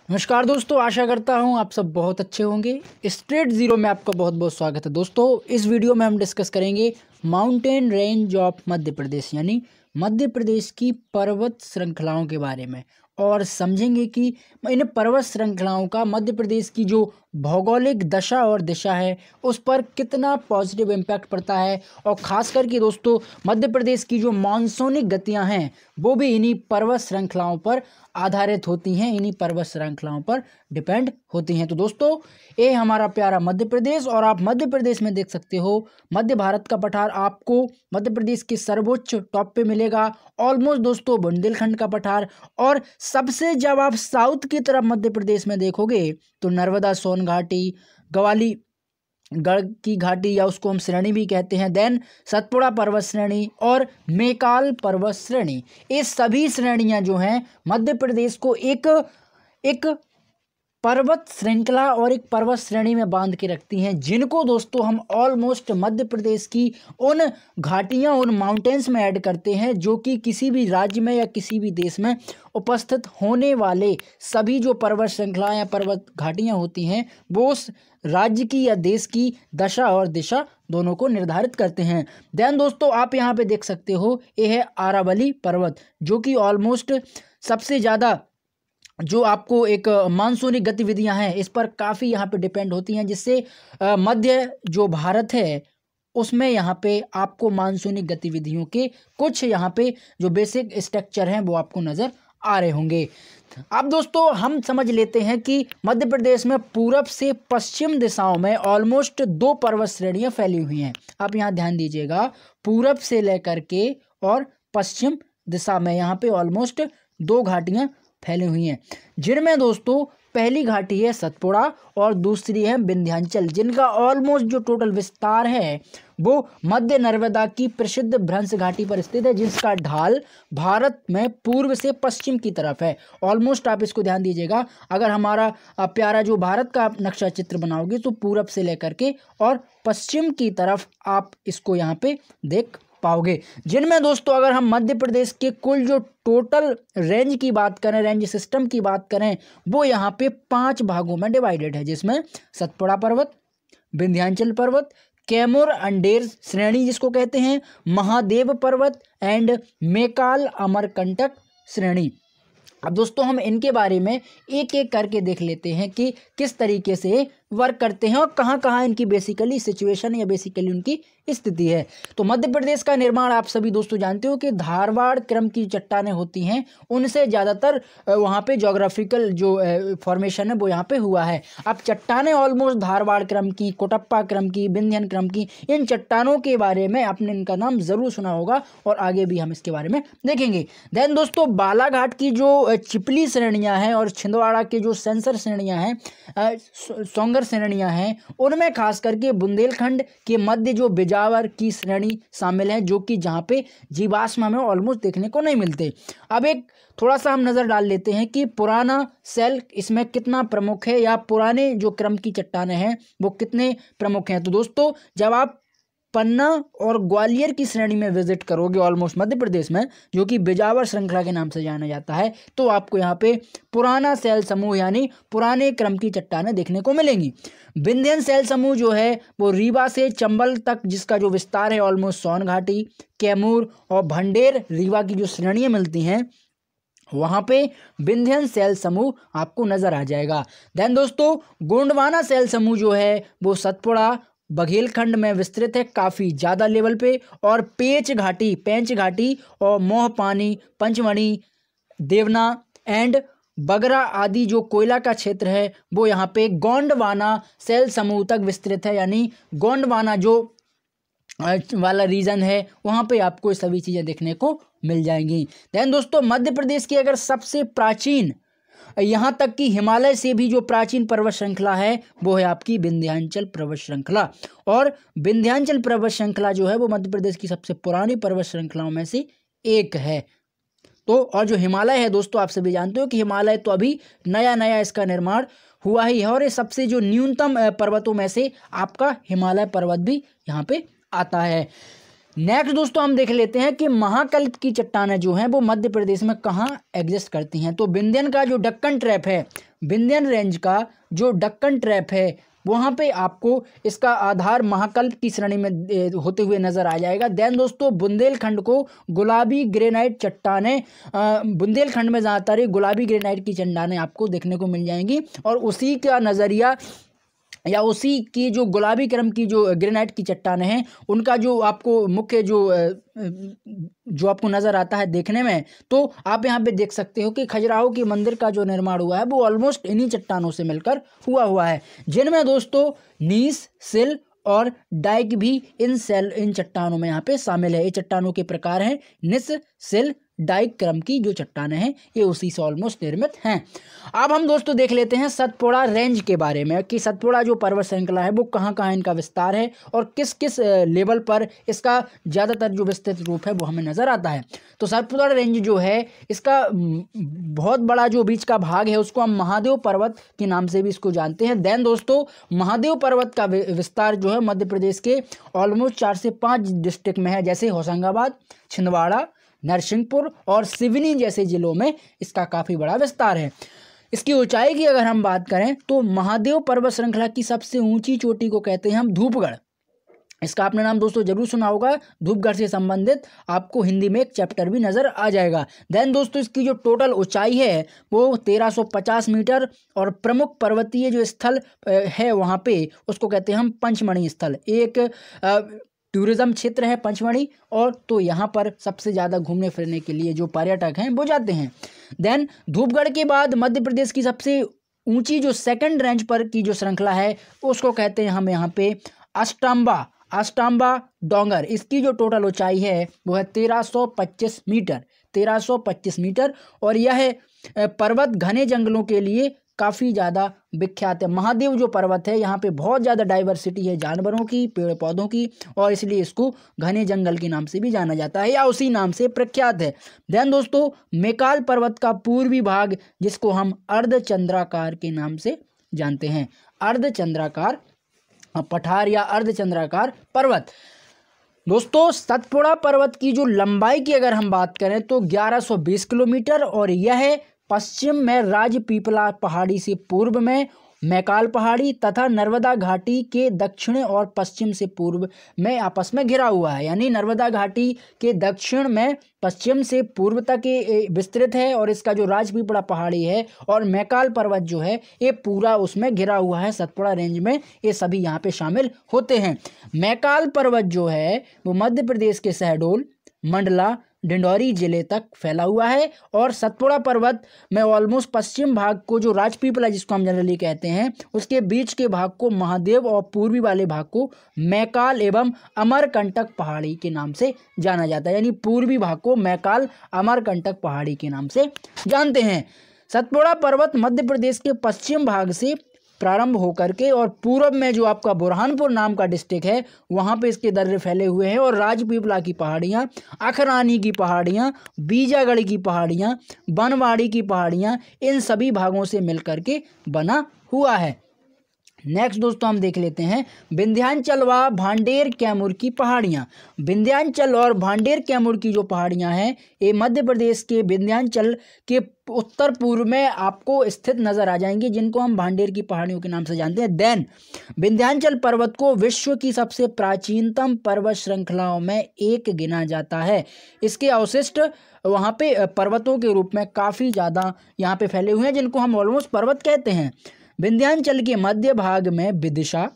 नमस्कार दोस्तों, आशा करता हूँ आप सब बहुत अच्छे होंगे। स्ट्रेट ज़ीरो में आपका बहुत बहुत स्वागत है। दोस्तों, इस वीडियो में हम डिस्कस करेंगे mountain range of Madhya Pradesh यानी मध्य प्रदेश की पर्वत श्रृंखलाओं के बारे में, और समझेंगे कि इन पर्वत श्रृंखलाओं का मध्य प्रदेश की जो भौगोलिक दशा और दिशा है उस पर कितना पॉजिटिव इम्पैक्ट पड़ता है। और ख़ास करके दोस्तों, मध्य प्रदेश की जो मानसूनिक गतियां हैं वो भी इन्हीं पर्वत श्रृंखलाओं पर आधारित होती हैं, इन्हीं पर्वत श्रृंखलाओं पर डिपेंड होती हैं। तो दोस्तों, ये हमारा प्यारा मध्य प्रदेश, और आप मध्य प्रदेश में देख सकते हो मध्य भारत का पठार आपको मध्य प्रदेश के सर्वोच्च टॉप पे मिलेगा। ऑलमोस्ट दोस्तों बुंदेलखंड का पठार, और सबसे जब आप साउथ की तरफ मध्य प्रदेश में देखोगे तो नर्मदा सोन घाटी, गवाली गढ़ की घाटी या उसको हम श्रेणी भी कहते हैं, देन सतपुड़ा पर्वत श्रेणी और मेकाल पर्वत श्रेणी। ये सभी श्रेणियां जो हैं मध्य प्रदेश को एक एक पर्वत श्रृंखला और एक पर्वत श्रेणी में बांध के रखती हैं, जिनको दोस्तों हम ऑलमोस्ट मध्य प्रदेश की उन घाटियां, उन माउंटेन्स में ऐड करते हैं जो कि किसी भी राज्य में या किसी भी देश में उपस्थित होने वाले सभी जो पर्वत श्रृंखला या पर्वत घाटियां होती हैं वो उस राज्य की या देश की दशा और दिशा दोनों को निर्धारित करते हैं। देन दोस्तों, आप यहाँ पे देख सकते हो, ये है आरावली पर्वत, जो कि ऑलमोस्ट सबसे ज़्यादा जो आपको एक मानसूनिक गतिविधियां हैं इस पर काफ़ी यहाँ पे डिपेंड होती हैं, जिससे मध्य जो भारत है उसमें यहाँ पे आपको मानसूनिक गतिविधियों के कुछ यहाँ पे जो बेसिक स्ट्रक्चर हैं वो आपको नज़र आ रहे होंगे। अब दोस्तों, हम समझ लेते हैं कि मध्य प्रदेश में पूरब से पश्चिम दिशाओं में ऑलमोस्ट 2 पर्वत श्रेणियाँ फैली हुई हैं। आप यहाँ ध्यान दीजिएगा, पूरब से लेकर के और पश्चिम दिशा में यहाँ पे ऑलमोस्ट 2 घाटियाँ फैली हुई हैं, जिनमें दोस्तों पहली घाटी है सतपुड़ा और दूसरी है विंध्याचल, जिनका ऑलमोस्ट जो टोटल विस्तार है वो मध्य नर्मदा की प्रसिद्ध भ्रंश घाटी पर स्थित है, जिसका ढाल भारत में पूर्व से पश्चिम की तरफ है। ऑलमोस्ट आप इसको ध्यान दीजिएगा, अगर हमारा प्यारा जो भारत का नक्शा चित्र बनाओगे तो पूरब से लेकर के और पश्चिम की तरफ आप इसको यहाँ पे देख पाओगे, जिनमें दोस्तों अगर हम मध्य प्रदेश के कुल जो टोटल रेंज की बात करें, रेंज सिस्टम की बात करें, वो यहाँ पे 5 भागों में डिवाइडेड है, जिसमें सतपुड़ा पर्वत, विंध्याचल पर्वत, कैमूर अंडेर श्रेणी जिसको कहते हैं, महादेव पर्वत एंड मेकाल अमरकंटक श्रेणी। अब दोस्तों, हम इनके बारे में एक एक करके देख लेते हैं कि किस तरीके से वर्क करते हैं और कहाँ कहाँ इनकी बेसिकली सिचुएशन या बेसिकली उनकी स्थिति है। तो मध्य प्रदेश का निर्माण आप सभी दोस्तों जानते हो कि धारवाड़ क्रम की चट्टानें होती हैं, उनसे ज़्यादातर वहाँ पे ज्योग्राफिकल जो फॉर्मेशन है वो यहाँ पे हुआ है। अब चट्टानें ऑलमोस्ट धारवाड़ क्रम की, कोटप्पा क्रम की, विंध्यन क्रम की, इन चट्टानों के बारे में आपने इनका नाम ज़रूर सुना होगा और आगे भी हम इसके बारे में देखेंगे। देन दोस्तों, बालाघाट की जो चिपली श्रेणियाँ हैं और छिंदवाड़ा के जो सेंसर श्रेणियाँ हैं, सोंगर श्रेणियाँ हैं, उनमें खास करके बुंदेलखंड के मध्य जो बिजावर की श्रेणी शामिल है, जो कि जहाँ पे जीवाश्म में ऑलमोस्ट देखने को नहीं मिलते। अब एक थोड़ा सा हम नज़र डाल लेते हैं कि पुराना सेल इसमें कितना प्रमुख है या पुराने जो क्रम की चट्टानें हैं वो कितने प्रमुख हैं। तो दोस्तों, जब आप पन्ना और ग्वालियर की श्रेणी में विजिट करोगे ऑलमोस्ट मध्य प्रदेश में, जो कि बिजावर श्रृंखला के नाम से जाना जाता है, तो आपको यहाँ पे पुराना सेल समूह यानी पुराने क्रम की चट्टानें देखने को मिलेंगी। विंध्यन सेल समूह जो है वो रीवा से चंबल तक, जिसका जो विस्तार है ऑलमोस्ट सोन घाटी, कैमूर और भंडेर रीवा की जो श्रेणियाँ मिलती हैं वहाँ पे विंध्यन सेल समूह आपको नजर आ जाएगा। देन दोस्तों, गोंडवाना सेल समूह जो है वो सतपुड़ा बघेलखंड में विस्तृत है काफ़ी ज़्यादा लेवल पे, और पेंच घाटी और मोहपानी, पंचमढ़ी, देवना एंड बगरा आदि जो कोयला का क्षेत्र है वो यहाँ पे गोंडवाना सेल समूह तक विस्तृत है, यानी गोंडवाना जो वाला रीजन है वहाँ पे आपको सभी चीज़ें देखने को मिल जाएंगी। देन दोस्तों, मध्य प्रदेश की अगर सबसे प्राचीन, यहाँ तक कि हिमालय से भी जो प्राचीन पर्वत श्रृंखला है वो है आपकी विंध्याचल पर्वत श्रृंखला, और विंध्याचल पर्वत श्रृंखला जो है वो मध्य प्रदेश की सबसे पुरानी पर्वत श्रृंखलाओं में से एक है। तो और जो हिमालय है दोस्तों, आप सभी जानते हो कि हिमालय तो अभी नया नया इसका निर्माण हुआ ही है, और ये सबसे जो न्यूनतम पर्वतों में से आपका हिमालय पर्वत भी यहाँ पे आता है। नेक्स्ट दोस्तों हम देख लेते हैं कि महाकल्प की चट्टानें जो हैं वो मध्य प्रदेश में कहाँ एग्जिस्ट करती हैं। तो विंध्यन का जो डक्कन ट्रैप है, विंध्यन रेंज का जो डक्कन ट्रैप है, वहाँ पे आपको इसका आधार महाकल्प की श्रेणी में होते हुए नजर आ जाएगा। देन दोस्तों बुंदेलखंड को गुलाबी ग्रेनाइट चट्टानें, बुंदेलखंड में ज़्यादातर गुलाबी ग्रेनाइट की चट्टानें आपको देखने को मिल जाएंगी, और उसी का नज़रिया या उसी की जो गुलाबी क्रम की जो ग्रेनाइट की चट्टानें हैं उनका जो आपको मुख्य जो आपको नज़र आता है देखने में, तो आप यहाँ पे देख सकते हो कि खजुराहो के मंदिर का जो निर्माण हुआ है वो ऑलमोस्ट इन्हीं चट्टानों से मिलकर हुआ है, जिनमें दोस्तों नीस, सिल और डाइक भी इन चट्टानों में यहाँ पे शामिल है। ये चट्टानों के प्रकार हैं निस, सिल, डाइक क्रम की जो चट्टानें हैं ये उसी से ऑलमोस्ट निर्मित हैं। अब हम दोस्तों देख लेते हैं सतपुड़ा रेंज के बारे में कि सतपुड़ा जो पर्वत श्रृंखला है वो कहाँ कहाँ इनका विस्तार है और किस किस लेवल पर इसका ज़्यादातर जो विस्तृत रूप है वो हमें नज़र आता है। तो सतपुड़ा रेंज जो है इसका बहुत बड़ा जो बीच का भाग है उसको हम महादेव पर्वत के नाम से भी इसको जानते हैं। देन दोस्तों महादेव पर्वत का विस्तार जो है मध्य प्रदेश के ऑलमोस्ट 4 से 5 डिस्ट्रिक्ट में है, जैसे होशंगाबाद, छिंदवाड़ा, नरसिंहपुर और सिवनी जैसे जिलों में इसका काफ़ी बड़ा विस्तार है। इसकी ऊंचाई की अगर हम बात करें तो महादेव पर्वत श्रृंखला की सबसे ऊंची चोटी को कहते हैं हम धूपगढ़। इसका आपने नाम दोस्तों जरूर सुना होगा, धूपगढ़ से संबंधित आपको हिंदी में एक चैप्टर भी नज़र आ जाएगा। देन दोस्तों इसकी जो टोटल ऊंचाई है वो 1350 मीटर, और प्रमुख पर्वतीय जो स्थल है वहाँ पे उसको कहते हैं हम पंचमढ़ी स्थल। एक टूरिज्म क्षेत्र है पंचमढ़ी, और तो यहाँ पर सबसे ज़्यादा घूमने फिरने के लिए जो पर्यटक हैं वो जाते हैं। देन धूपगढ़ के बाद मध्य प्रदेश की सबसे ऊंची जो सेकंड रेंज पर की जो श्रृंखला है उसको कहते हैं हम यहाँ पे अष्टांबा डोंगर। इसकी जो टोटल ऊंचाई है वो है 1325 मीटर, और यह पर्वत घने जंगलों के लिए काफ़ी ज़्यादा विख्यात है। महादेव जो पर्वत है यहाँ पे बहुत ज़्यादा डाइवर्सिटी है जानवरों की, पेड़ पौधों की, और इसलिए इसको घने जंगल के नाम से भी जाना जाता है या उसी नाम से प्रख्यात है। देन दोस्तों मैकाल पर्वत का पूर्वी भाग जिसको हम अर्धचंद्राकार के नाम से जानते हैं, अर्धचंद्राकार पठार या अर्धचंद्राकार पर्वत। दोस्तों सतपुड़ा पर्वत की जो लंबाई की अगर हम बात करें तो 1120 किलोमीटर, और यह पश्चिम में राजपीपला पहाड़ी से पूर्व में मैकाल पहाड़ी तथा नर्मदा घाटी के दक्षिण और पश्चिम से पूर्व में आपस में घिरा हुआ है। यानी नर्मदा घाटी के दक्षिण में पश्चिम से पूर्व तक ये विस्तृत है, और इसका जो राजपीपला पहाड़ी है और मैकाल पर्वत जो है ये पूरा उसमें घिरा हुआ है। सतपुड़ा रेंज में ये सभी यहाँ पे शामिल होते हैं। मैकाल पर्वत जो है वो मध्य प्रदेश के शहडोल, मंडला, डिंडौरी जिले तक फैला हुआ है, और सतपुड़ा पर्वत में ऑलमोस्ट पश्चिम भाग को जो राजपीपला जिसको हम जनरली कहते हैं उसके बीच के भाग को महादेव और पूर्वी वाले भाग को मैकाल एवं अमरकंटक पहाड़ी के नाम से जाना जाता है। यानी पूर्वी भाग को मैकाल अमरकंटक पहाड़ी के नाम से जानते हैं। सतपुड़ा पर्वत मध्य प्रदेश के पश्चिम भाग से प्रारंभ होकर के और पूर्व में जो आपका बुरहानपुर नाम का डिस्ट्रिक्ट है वहाँ पे इसके दर्रे फैले हुए हैं, और राजपीपला की पहाड़ियाँ, अखरानी की पहाड़ियाँ, बीजागढ़ की पहाड़ियाँ, बनवाड़ी की पहाड़ियाँ, इन सभी भागों से मिलकर के बना हुआ है। नेक्स्ट दोस्तों हम देख लेते हैं विंध्याचल व भांडेर कैमूर की पहाड़ियाँ। विंध्याचल और भांडेर कैमूर की जो पहाड़ियाँ हैं ये मध्य प्रदेश के विंध्याचल के उत्तर पूर्व में आपको स्थित नजर आ जाएंगी, जिनको हम भांडेर की पहाड़ियों के नाम से जानते हैं। देन विंध्याचल पर्वत को विश्व की सबसे प्राचीनतम पर्वत श्रृंखलाओं में एक गिना जाता है। इसके अवशिष्ट वहाँ पे पर्वतों के रूप में काफ़ी ज़्यादा यहाँ पे फैले हुए हैं, जिनको हम ऑलमोस्ट पर्वत कहते हैं। विंध्याचल के मध्य भाग में विदिशा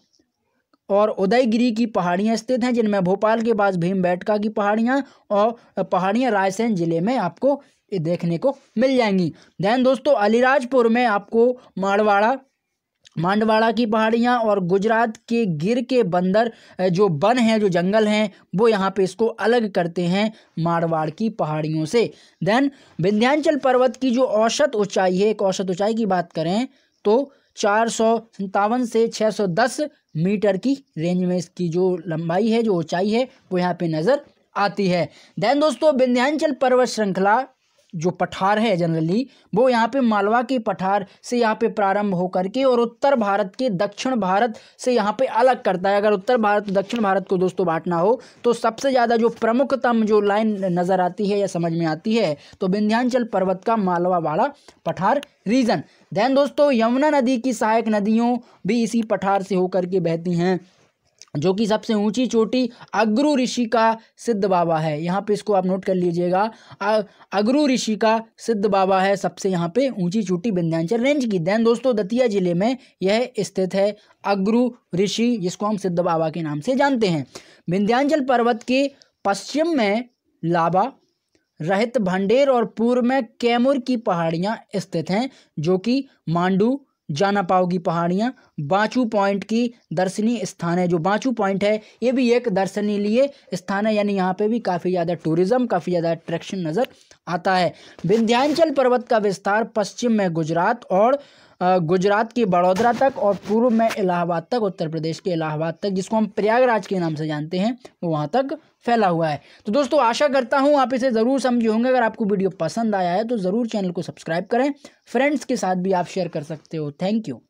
और उदयगिरी की पहाड़ियाँ स्थित हैं, जिनमें भोपाल के पास भीमबेटका की पहाड़ियाँ और पहाड़ियाँ रायसेन जिले में आपको देखने को मिल जाएंगी। दैन दोस्तों अलीराजपुर में आपको मांडवाड़ा की पहाड़ियाँ और गुजरात के गिर के बंदर जो वन हैं, जो जंगल हैं, वो यहाँ पे इसको अलग करते हैं मारवाड़ की पहाड़ियों से। देन विंध्याचल पर्वत की जो औसत ऊंचाई है, एक औसत ऊंचाई की बात करें तो 457 से 610 मीटर की रेंज में इसकी जो लंबाई है, जो ऊंचाई है, वो यहाँ पे नज़र आती है। देन दोस्तों विंध्याचल पर्वत श्रृंखला जो पठार है जनरली वो यहाँ पे मालवा के पठार से यहाँ पे प्रारंभ होकर के और उत्तर भारत के दक्षिण भारत से यहाँ पे अलग करता है। अगर उत्तर भारत और दक्षिण भारत को दोस्तों बांटना हो तो सबसे ज़्यादा जो प्रमुखतम जो लाइन नज़र आती है या समझ में आती है तो विंध्याचल पर्वत का मालवा वाला पठार रीजन। देन दोस्तों यमुना नदी की सहायक नदियों भी इसी पठार से होकर के बहती हैं, जो कि सबसे ऊंची चोटी अगरू ऋषि का सिद्ध बाबा है। यहाँ पे इसको आप नोट कर लीजिएगा, अगरू ऋषि का सिद्ध बाबा है सबसे यहाँ पे ऊंची चोटी विंध्याचल रेंज की। देन दोस्तों दतिया जिले में यह स्थित है अगरू ऋषि, जिसको हम सिद्ध बाबा के नाम से जानते हैं। विंध्याचल पर्वत के पश्चिम में लाबा रहित भंडेर और पूर्व में कैमूर की पहाड़ियाँ स्थित हैं, जो कि मांडू जाना पाओगी पहाड़ियाँ बांचू पॉइंट की दर्शनीय स्थान है। जो बांचू पॉइंट है ये भी एक दर्शनीय स्थान है, यानी यहाँ पे भी काफ़ी ज़्यादा टूरिज्म, काफ़ी ज़्यादा अट्रैक्शन नज़र आता है। विंध्याचल पर्वत का विस्तार पश्चिम में गुजरात और गुजरात के बड़ौदा तक और पूर्व में इलाहाबाद तक, उत्तर प्रदेश के इलाहाबाद तक, जिसको हम प्रयागराज के नाम से जानते हैं, वो वहाँ तक फैला हुआ है। तो दोस्तों आशा करता हूँ आप इसे ज़रूर समझे होंगे। अगर आपको वीडियो पसंद आया है तो ज़रूर चैनल को सब्सक्राइब करें, फ्रेंड्स के साथ भी आप शेयर कर सकते हो। Thank you.